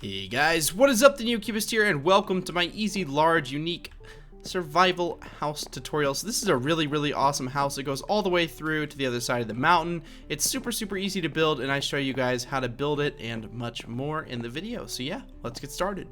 Hey guys, what is up? The New Cubist here, and welcome to my easy, large, unique survival house tutorial. So this is a really awesome house. It goes all the way through to the other side of the mountain. It's super easy to build, and I show you guys how to build it and much more in the video. So yeah, let's get started.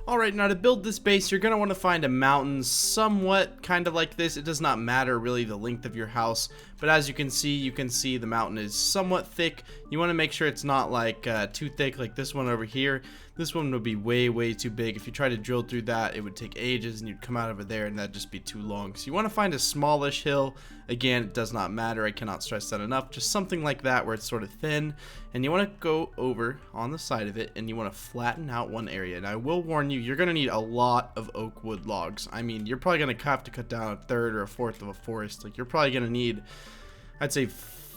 Alright, now to build this base, you're going to want to find a mountain somewhat kind of like this. It does not matter really the length of your house, but as you can see the mountain is somewhat thick. You want to make sure it's not like too thick like this one over here. This one would be way too big. If you try to drill through that, it would take ages and you'd come out over there and that'd just be too long. So you want to find a smallish hill. Again, it does not matter. I cannot stress that enough. Just something like that where it's sort of thin, and you want to go over on the side of it and you want to flatten out one area. And I will warn you, you're going to need a lot of oak wood logs. I mean, you're probably going to have to cut down a third or a fourth of a forest. Like, you're probably going to need, I'd say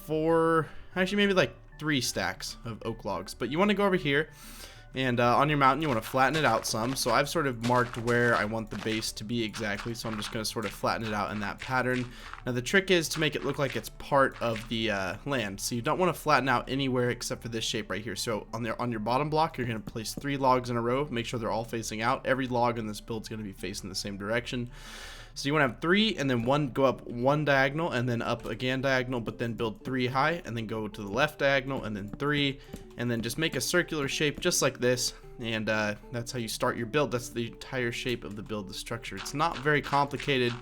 maybe like 3 stacks of oak logs. But you want to go over here, and on your mountain you want to flatten it out some. So I've sort of marked where I want the base to be exactly, so I'm just going to sort of flatten it out in that pattern. Now the trick is to make it look like it's part of the land, so you don't want to flatten out anywhere except for this shape right here. So on your bottom block, you're going to place 3 logs in a row. Make sure they're all facing out. Every log in this build is going to be facing the same direction. So you want to have 3, and then go up 1 diagonal, and then up again diagonal, but then build 3 high, and then go to the left diagonal, and then 3, and then just make a circular shape just like this. And that's how you start your build. That's the entire shape of the build, the structure. It's not very complicated.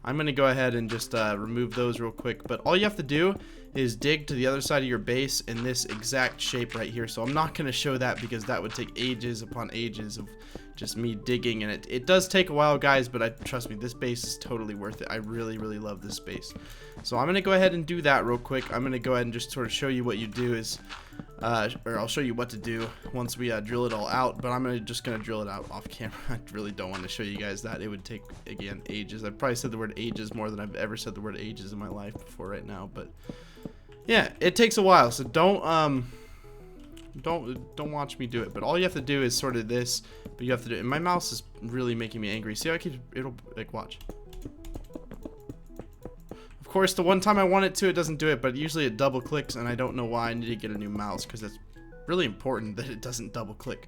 I'm going to go ahead and just remove those real quick, but all you have to do is dig to the other side of your base in this exact shape right here. So I'm not going to show that because that would take ages upon ages of just me digging, and it does take a while, guys, but trust me, this base is totally worth it. I really love this base. So I'm going to go ahead and do that real quick. I'm going to go ahead and just sort of show you what you do is or I'll show you what to do once we drill it all out, but I'm just gonna drill it out off camera. I really don't want to show you guys that. It would take, again, ages. I've probably said the word ages more than I've ever said the word ages in my life before right now, but yeah, it takes a while, so don't watch me do it. But all you have to do is sort of this, but you have to do it. And my mouse is really making me angry. See how it'll like, watch. Of course, the one time I want it to, it doesn't do it, but usually it double clicks, and I don't know why. I need to get a new mouse because it's really important that it doesn't double click.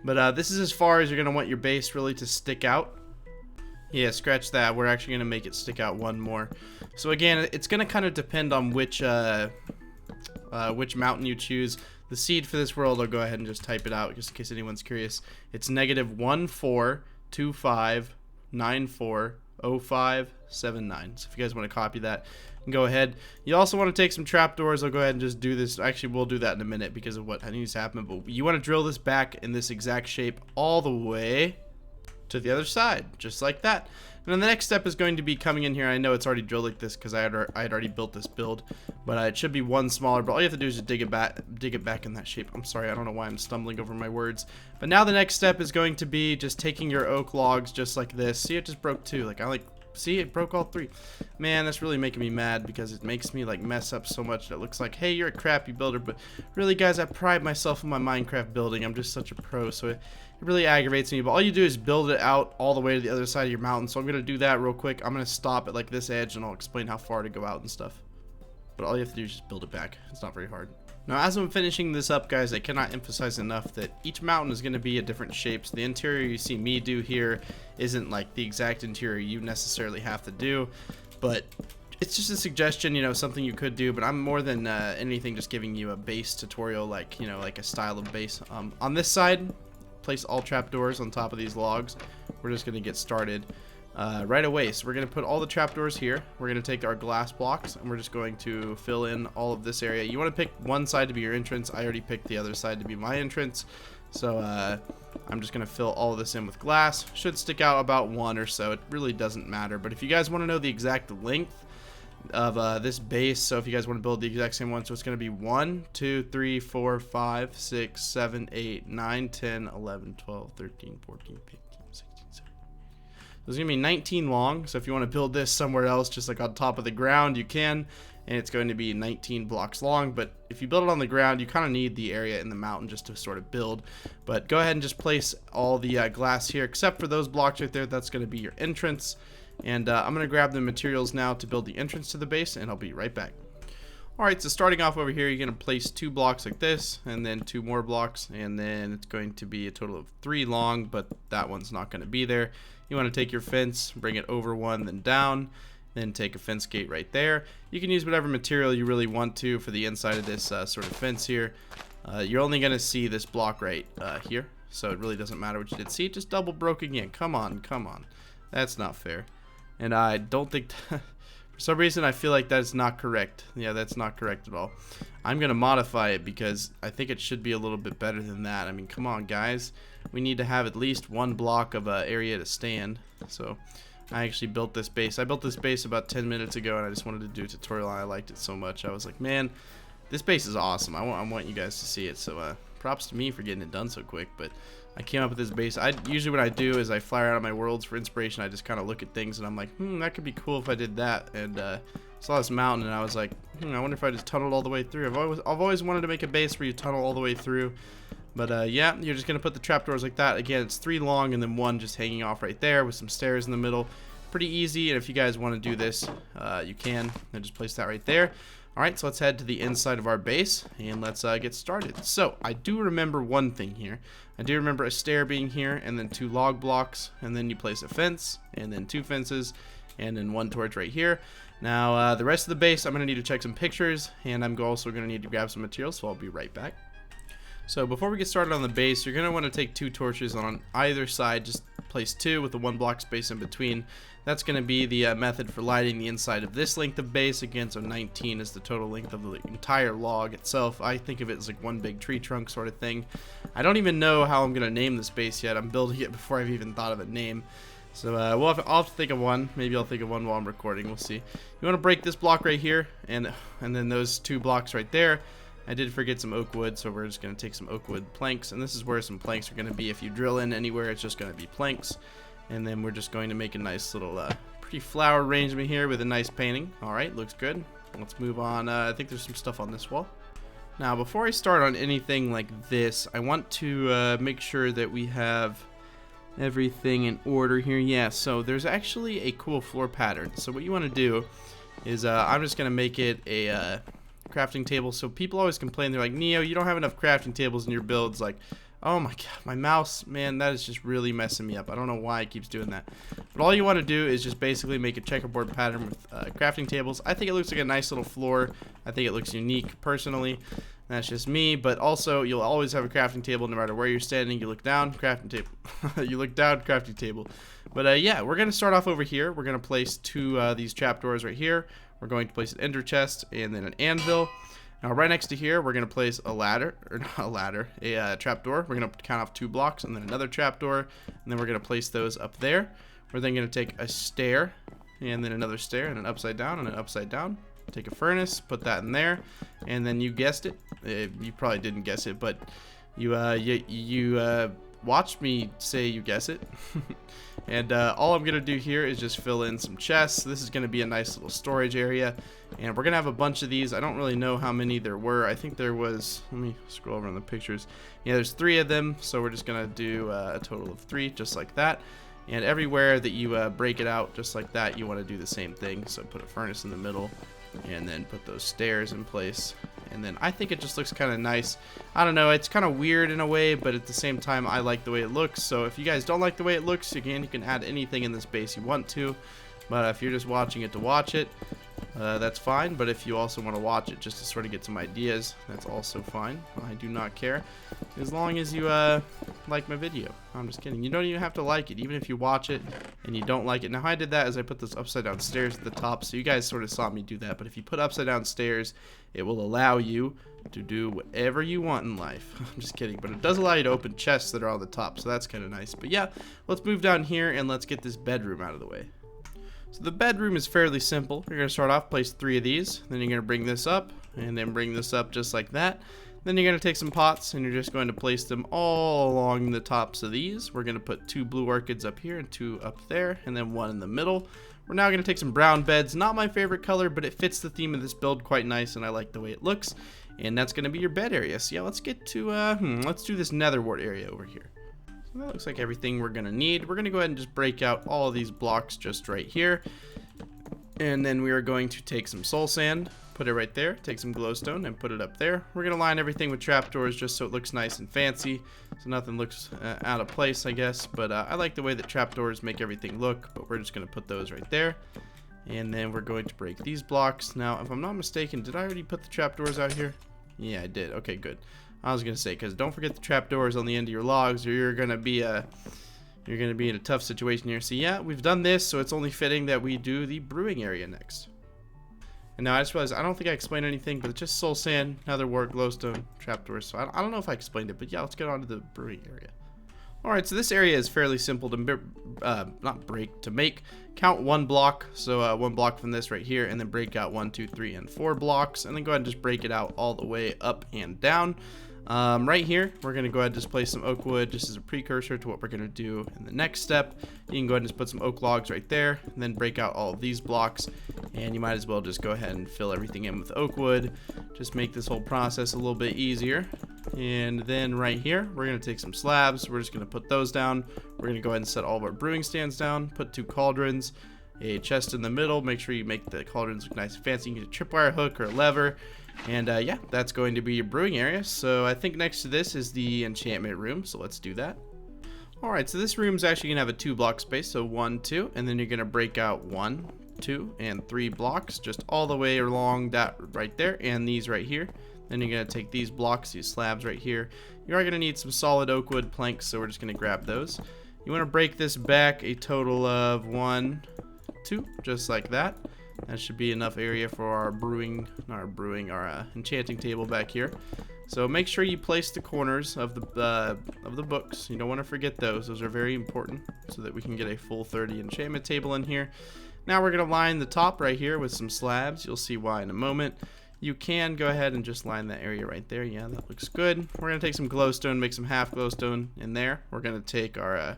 But this is as far as you're going to want your base really to stick out. Yeah, scratch that. We're actually going to make it stick out one more. So again, it's going to kind of depend on which mountain you choose. The seed for this world, I'll go ahead and just type it out just in case anyone's curious. It's -1425940579. So if you guys want to copy that, go ahead. You also want to take some trapdoors. I'll go ahead and just do this. Actually, we'll do that in a minute because of what needs to happen. But you want to drill this back in this exact shape all the way to the other side, just like that. And then the next step is going to be coming in here. I know it's already drilled like this because I had already built this build, but it should be one smaller. But all you have to do is just dig it back in that shape. I'm sorry, I don't know why I'm stumbling over my words. But now the next step is going to be just taking your oak logs just like this. See, it just broke 2. See, it broke all 3. Man, that's really making me mad because it makes me like mess up so much that it looks like, hey, you're a crappy builder. But really, guys, I pride myself in my Minecraft building. I'm just such a pro, so it really aggravates me. But all you do is build it out all the way to the other side of your mountain. So I'm going to do that real quick. I'm going to stop at like this edge, and I'll explain how far to go out and stuff. But all you have to do is just build it back. It's not very hard. Now, as I'm finishing this up, guys, I cannot emphasize enough that each mountain is going to be a different shape. So the interior you see me do here isn't like the exact interior you necessarily have to do, but it's just a suggestion, you know, something you could do. But I'm more than anything just giving you a base tutorial, like, you know, like a style of base. On this side, place all trapdoors on top of these logs. We're just going to get started right away. So we're going to put all the trapdoors here. We're going to take our glass blocks, and we're just going to fill in all of this area. You want to pick one side to be your entrance. I already picked the other side to be my entrance. So I'm just going to fill all of this in with glass. Should stick out about 1 or so. It really doesn't matter. But if you guys want to know the exact length of this base, so if you guys want to build the exact same one, so it's going to be 1 2 3 4 5 6 7 8 9 10 11 12 13 14 15 16 17. There's going to be 19 long, so if you want to build this somewhere else, just like on top of the ground, you can, and it's going to be 19 blocks long. But if you build it on the ground, you kind of need the area in the mountain just to sort of build. But go ahead and just place all the glass here, except for those blocks right there. That's going to be your entrance. And I'm going to grab the materials now to build the entrance to the base, and I'll be right back. Alright, so starting off over here, you're going to place 2 blocks like this, and then 2 more blocks, and then it's going to be a total of 3 long, but that one's not going to be there. You want to take your fence, bring it over 1, then down, then take a fence gate right there. You can use whatever material you really want to for the inside of this sort of fence here. You're only going to see this block right here, so it really doesn't matter what you did. See, it just double broke again. Come on, come on. That's not fair. And I don't think... For some reason, I feel like that's not correct. Yeah, that's not correct at all. I'm going to modify it because I think it should be a little bit better than that. I mean, come on, guys. We need to have at least 1 block of area to stand. So, I actually built this base. I built this base about 10 minutes ago, and I just wanted to do a tutorial, and I liked it so much. I was like, man, this base is awesome. I want you guys to see it. So, props to me for getting it done so quick, but... I came up with this base. Usually what I do is I fly around on my worlds for inspiration. I just kind of look at things and I'm like, that could be cool if I did that. And saw this mountain and I was like, I wonder if I just tunneled all the way through. I've always wanted to make a base where you tunnel all the way through. But yeah, you're just gonna put the trapdoors like that. Again, it's 3 long and then 1 just hanging off right there with some stairs in the middle. Pretty easy. And if you guys want to do this, you can. And just place that right there. Alright, so let's head to the inside of our base, and let's get started. So, I do remember one thing here. I do remember a stair being here, and then 2 log blocks, and then you place a fence, and then 2 fences, and then 1 torch right here. Now, the rest of the base, I'm going to need to check some pictures, and I'm also going to need to grab some materials, so I'll be right back. So, before we get started on the base, you're going to want to take 2 torches on either side, just place 2 with a 1 block space in between. That's going to be the method for lighting the inside of this length of base. Again, so 19 is the total length of the entire log itself. I think of it as like one big tree trunk sort of thing. I don't even know how I'm going to name this base yet. I'm building it before I've even thought of a name. So I'll have to think of one. Maybe I'll think of one while I'm recording. We'll see. You want to break this block right here, and then those 2 blocks right there. I did forget some oak wood, so we're just going to take some oak wood planks. And this is where some planks are going to be. If you drill in anywhere, it's just going to be planks. And then we're just going to make a nice little pretty flower arrangement here with a nice painting. Alright, looks good. Let's move on. I think there's some stuff on this wall. Now, before I start on anything like this, I want to make sure that we have everything in order here. Yeah, so there's actually a cool floor pattern. So what you want to do is I'm just going to make it a crafting table. So people always complain. They're like, Neo, you don't have enough crafting tables in your builds. Like, oh my god, my mouse, man, that is just really messing me up. I don't know why it keeps doing that. But all you want to do is just basically make a checkerboard pattern with crafting tables. I think it looks like a nice little floor. I think it looks unique, personally. That's just me, but also you'll always have a crafting table no matter where you're standing. You look down, crafting table. You look down, crafting table. But yeah, we're going to start off over here. We're going to place 2 these trapdoors right here. We're going to place an ender chest and then an anvil. Now, right next to here, we're going to place a ladder, or not a ladder, a trapdoor. We're going to count off 2 blocks and then another trapdoor, and then we're going to place those up there. We're then going to take a stair, and then another stair, and an upside down, and an upside down. Take a furnace, put that in there, and then you guessed it. You probably didn't guess it, but you watched me say you guess it. And all I'm gonna do here is just fill in some chests. This is gonna be a nice little storage area, and we're gonna have a bunch of these. I don't really know how many there were. I think there was, let me scroll over on the pictures. Yeah, there's 3 of them, so we're just gonna do a total of 3, just like that. And everywhere that you break it out just like that, you want to do the same thing. So put a furnace in the middle, and then put those stairs in place. And then I think it just looks kind of nice. I don't know, it's kind of weird in a way, but at the same time I like the way it looks. So if you guys don't like the way it looks, again, you can add anything in this base you want to. But if you're just watching it to watch it, that's fine. But if you also want to watch it just to sort of get some ideas, that's also fine. I do not care, as long as you like my video. I'm just kidding. You don't even have to like it, even if you watch it and you don't like it. Now how I did that is I put those upside down stairs at the top, so you guys sort of saw me do that. But if you put upside down stairs, it will allow you to do whatever you want in life. I'm just kidding, but it does allow you to open chests that are on the top, so that's kind of nice. But yeah, let's move down here and let's get this bedroom out of the way. So the bedroom is fairly simple. You're going to start off, place 3 of these, then you're going to bring this up, and then bring this up just like that. Then you're going to take some pots, and you're just going to place them all along the tops of these. We're going to put 2 blue orchids up here and 2 up there, and then 1 in the middle. We're now going to take some brown beds. Not my favorite color, but it fits the theme of this build quite nice, and I like the way it looks. And that's going to be your bed area. So yeah, let's get to, let's do this nether wart area over here. So that looks like everything we're going to need. We're going to go ahead and just break out all of these blocks just right here. And then we are going to take some soul sand, Put it right there. Take some glowstone and put it up there. We're going to line everything with trapdoors just so it looks nice and fancy. So nothing looks out of place, I guess. But I like the way that trapdoors make everything look. But we're just going to put those right there. And then we're going to break these blocks. Now, if I'm not mistaken, did I already put the trapdoors out here? Yeah, I did. Okay, good. I was going to say, because don't forget the trapdoors on the end of your logs, or you're going to be in a tough situation here. So yeah, we've done this, so it's only fitting that we do the brewing area next. And now I just realized I don't think I explained anything, but it's just soul sand, nether wart, glowstone, trapdoors. So I don't know if I explained it, but yeah, let's get on to the brewing area. Alright, so this area is fairly simple to make. Count one block, so one block from this right here, and then break out 1, 2, 3, and 4 blocks, and then go ahead and just break it out all the way up and down. Right here, we're going to go ahead and just place some oak wood just as a precursor to what we're going to do in the next step. You can go ahead and just put some oak logs right there, and then break out all of these blocks, and you might as well just go ahead and fill everything in with oak wood. Just make this whole process a little bit easier. And then right here, we're going to take some slabs. We're just going to put those down. We're going to go ahead and set all of our brewing stands down, put 2 cauldrons, a chest in the middle. Make sure you make the cauldrons look nice and fancy. You can get a tripwire hook or a lever. And yeah, that's going to be your brewing area. So I think next to this is the enchantment room. So let's do that. Alright, so this room is actually going to have a 2 block space. So 1, 2, and then you're going to break out 1, 2, and 3 blocks just all the way along that right there, and these right here. Then you're going to take these blocks, these slabs right here. You are going to need some solid oak wood planks, so we're just going to grab those. You want to break this back a total of 1, 2, just like that. That should be enough area for our enchanting table back here. So make sure you place the corners of the books. You don't want to forget those. Those are very important so that we can get a full 30 enchantment table in here. Now we're going to line the top right here with some slabs. You'll see why in a moment. You can go ahead and just line that area right there. Yeah, that looks good. We're going to take some glowstone, make some half glowstone in there. We're going to take our...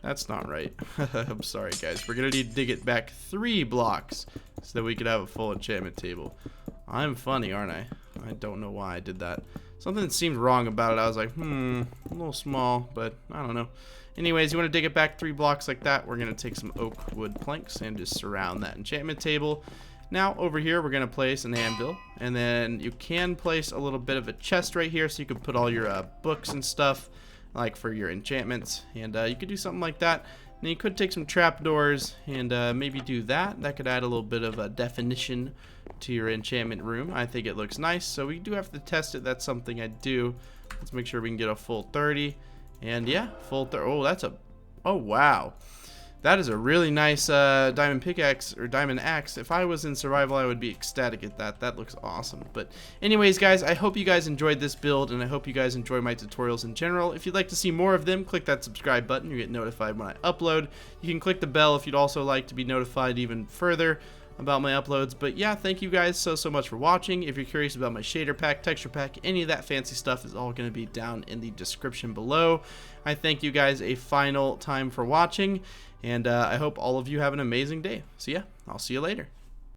that's not right. I'm sorry, guys. We're going to need to dig it back 3 blocks so that we could have a full enchantment table. I'm funny, aren't I? I don't know why I did that. Something seemed wrong about it. I was like, a little small, but I don't know. Anyways, you want to dig it back 3 blocks like that. We're going to take some oak wood planks and just surround that enchantment table. Now over here we're going to place an anvil, and then you can place a little bit of a chest right here so you can put all your books and stuff like for your enchantments, and you could do something like that. And you could take some trapdoors and maybe do that. That could add a little bit of a definition to your enchantment room. I think it looks nice, so we do have to test it. That's something I do. Let's make sure we can get a full 30. And yeah, full 30. Oh, that's a... Oh, wow. That is a really nice diamond pickaxe or diamond axe. If I was in survival, I would be ecstatic at that. That looks awesome. But anyways, guys, I hope you guys enjoyed this build, and I hope you guys enjoy my tutorials in general. If you'd like to see more of them, click that subscribe button. You get notified when I upload. You can click the bell if you'd also like to be notified even further about my uploads. But yeah, thank you guys so much for watching. If you're curious about my shader pack, texture pack, any of that fancy stuff is all going to be down in the description below. I thank you guys a final time for watching, and I hope all of you have an amazing day. So yeah, I'll see you later.